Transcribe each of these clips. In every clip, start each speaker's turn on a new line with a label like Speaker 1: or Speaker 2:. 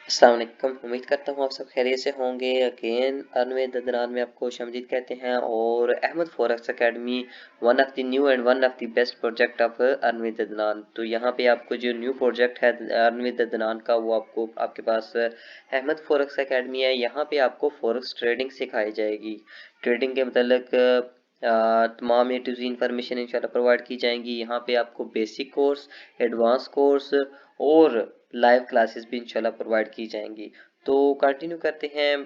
Speaker 1: अस्सलाम वालेकुम। उम्मीद करता हूँ आप सब खैरियत से होंगे। अगेन अनवेद ददनान में आपको खुशामदीद कहते हैं। और Ahmad forex academy one of the new and one of the best project of अनवेद ददनान। तो यहाँ पे आपको जो न्यू प्रोजेक्ट है अनवेद ददनान का, वो आपको आपके पास अहमद फॉरेक्स एकेडमी है। यहाँ पे आपको फॉरेक्स ट्रेडिंग सिखाई जाएगी। ट्रेडिंग के मतलब तमाम ए टू जी इंफॉर्मेशन इंशाल्लाह प्रोवाइड की जाएंगी। यहाँ पे आपको बेसिक कोर्स, एडवांस कोर्स और लाइव क्लासेस भी इंशाल्लाह प्रोवाइड की जाएंगी। तो कंटिन्यू करते हैं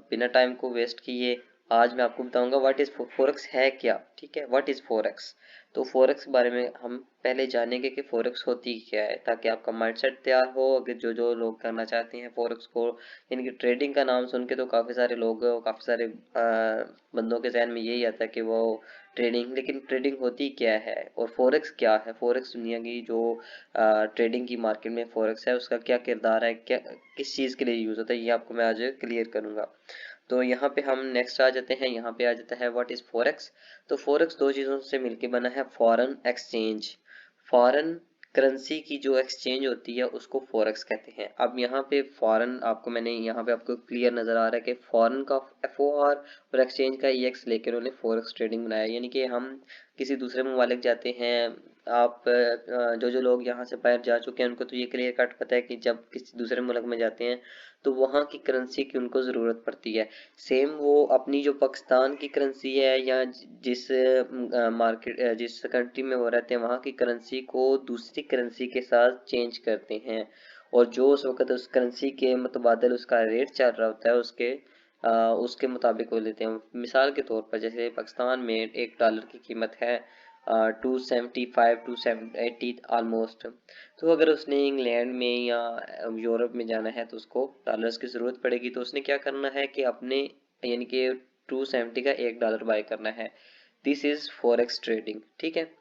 Speaker 1: बिना टाइम को वेस्ट किए। आज मैं आपको बताऊंगा व्हाट इज फॉरेक्स है क्या। ठीक है, व्हाट इज फॉरेक्स। तो फॉरेक्स के बारे में हम पहले जानेंगे कि फॉरेक्स होती क्या है, ताकि आपका माइंडसेट तैयार हो। अगर जो जो लोग करना चाहते हैं फॉरेक्स को, यानी कि ट्रेडिंग का नाम सुन के तो काफ़ी सारे लोग, काफ़ी सारे बंदों के जहन में यही आता है कि वो ट्रेडिंग, लेकिन ट्रेडिंग होती क्या है और फॉरेक्स क्या है। फॉरेक्स दुनिया की जो ट्रेडिंग की मार्केट में फॉरेक्स है, उसका क्या किरदार है, क्या किस चीज़ के लिए यूज़ होता है, ये आपको मैं आज क्लियर करूंगा। तो यहाँ पे हम नेक्स्ट आ जाते हैं। यहाँ पे आ जाता है व्हाट इज फॉरेक्स। तो फॉरेक्स दो चीज़ों से मिलकर बना है, फॉरेन एक्सचेंज। फॉरेन करेंसी की जो एक्सचेंज होती है उसको फॉरेक्स कहते हैं। अब यहाँ पे फॉरेन आपको, मैंने यहाँ पे आपको क्लियर नजर आ रहा है कि फॉरेन का FOR और एक्सचेंज का EX लेकर उन्होंने फॉरेक्स ट्रेडिंग बनाया। यानी कि हम किसी दूसरे ममालिक जाते हैं, आप जो जो लोग यहाँ से बाहर जा चुके हैं उनको तो ये क्लियर कट पता है कि जब किसी दूसरे मुल्क में जाते हैं तो वहाँ की करेंसी की उनको ज़रूरत पड़ती है। सेम वो अपनी जो पाकिस्तान की करेंसी है या जिस मार्केट जिस कंट्री में वो रहते हैं वहाँ की करेंसी को दूसरी करेंसी के साथ चेंज करते हैं। और जो उस वक्त उस करेंसी के मुतबादल उसका रेट चल रहा होता है उसके मुताबिक वो लेते हैं। मिसाल के तौर पर जैसे पाकिस्तान में $1 की कीमत है 275 280 ऑलमोस्ट। तो अगर उसने इंग्लैंड में या यूरोप में जाना है तो उसको डॉलर्स की ज़रूरत पड़ेगी। तो उसने क्या करना है कि अपने, यानी कि 270 का $1 बाय करना है। This is forex trading. ठीक है,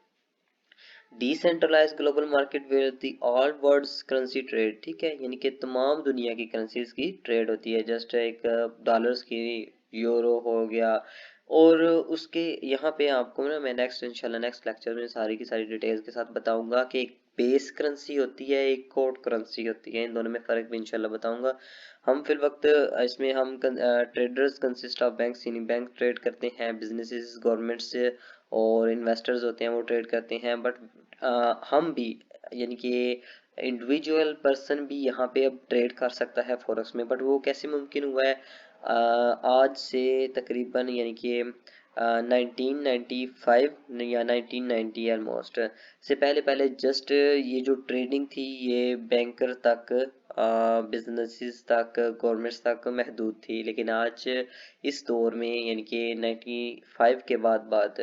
Speaker 1: decentralise global market where the all worlds currency trade. ठीक है, यानी कि तमाम दुनिया की करेंसीज की ट्रेड होती है। जस्ट एक डॉलर्स की, यूरो हो गया। और उसके यहाँ पे आपको ना मैं इंशाल्लाह नेक्स्ट लेक्चर में सारी की सारी डिटेल्स के साथ बताऊंगा कि एक बेस करेंसी होती है, एक कोड करेंसी होती है। इन दोनों में फ़र्क भी इंशाल्लाह बताऊंगा। हम फिल वक्त इसमें हम ट्रेडर्स कंसिस्ट ऑफ बैंक्स, यानी बैंक ट्रेड करते हैं, बिजनेसेस, गवर्नमेंट्स और इन्वेस्टर्स होते हैं वो ट्रेड करते हैं। बट हम भी, यानी कि इंडिविजुअल पर्सन भी यहाँ पे अब ट्रेड कर सकता है फॉरेक्स में। बट वो कैसे मुमकिन हुआ है? आज से तकरीबन, यानी कि 1995 या 1990 ऑलमोस्ट से पहले पहले जस्ट ये जो ट्रेडिंग थी ये बैंकर तक, बिजनेसेस तक, गवर्नमेंट्स तक महदूद थी। लेकिन आज इस दौर में, यानी कि 95 के बाद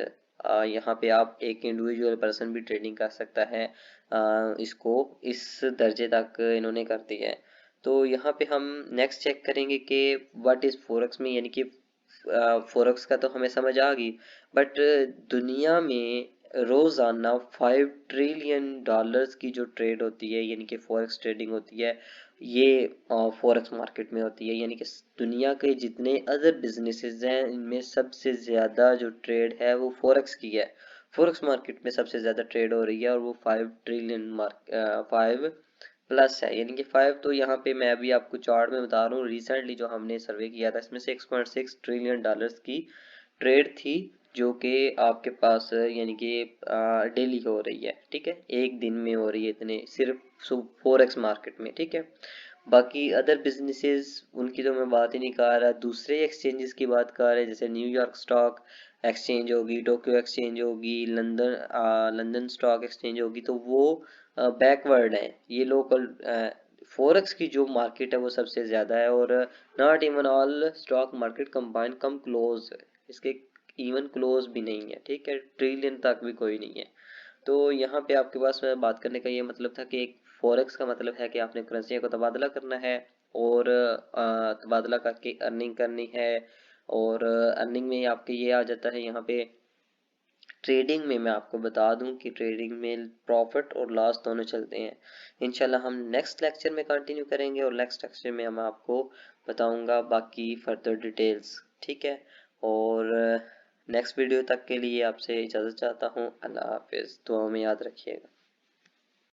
Speaker 1: यहाँ पे आप एक इंडिविजुअल पर्सन भी ट्रेडिंग कर सकता है। इसको इस दर्जे तक इन्होंने कर दिया है। तो यहाँ पे हम नेक्स्ट चेक करेंगे कि व्हाट इज़ फॉरेक्स में। यानी कि फॉरेक्स का तो हमें समझ आ गई, बट दुनिया में रोज़ाना $5 ट्रिलियन की जो ट्रेड होती है, यानी कि फॉरेक्स ट्रेडिंग होती है, ये फॉरेक्स मार्केट में होती है। यानी कि दुनिया के जितने अदर बिजनेसेस हैं इनमें सबसे ज़्यादा जो ट्रेड है वो फॉरेक्स की है। फॉरेक्स मार्केट में सबसे ज़्यादा ट्रेड हो रही है और वो 5 है। यानी कि 5 तो यहाँ पे मैं अभी आपको चार्ट में बता रहा हूँ। रिसेंटली जो हमने सर्वे किया था इसमें से $6.6 ट्रिलियन की ट्रेड थी, जो कि आपके पास यानी कि डेली हो रही है। ठीक है, एक दिन में हो रही है इतने, सिर्फ फॉरेक्स मार्केट में। ठीक है, बाकी अदर बिजनेसेस उनकी तो मैं बात ही नहीं कर रहा। दूसरे एक्सचेंजेस की बात कर रहे हैं, जैसे न्यूयॉर्क स्टॉक एक्सचेंज होगी, टोक्यो एक्सचेंज होगी, लंदन स्टॉक एक्सचेंज होगी, तो वो बैकवर्ड है। ये लोकल फॉरेक्स की जो मार्केट है वो सबसे ज़्यादा है। और not even all stock market combine come close, इसके इवन क्लोज भी नहीं है। ठीक है, ट्रिलियन तक भी कोई नहीं है। तो यहाँ पे आपके पास बात करने का ये मतलब था कि एक फॉरेक्स का मतलब है कि आपने करेंसी को तबादला करना है और तबादला करके अर्निंग करनी है। और अर्निंग में आपके ये आ जाता है यहाँ पे। ट्रेडिंग में मैं आपको बता दूं कि ट्रेडिंग में प्रॉफिट और लॉस दोनों चलते हैं। इंशाल्लाह हम नेक्स्ट लेक्चर में कंटिन्यू करेंगे और नेक्स्ट लेक्चर में मैं आपको बताऊंगा बाकी फर्दर डिटेल्स। ठीक है, और नेक्स्ट वीडियो तक के लिए आपसे इजाज़त चाहता हूँ। अल्लाह हाफिज़, दुआ में याद रखिएगा।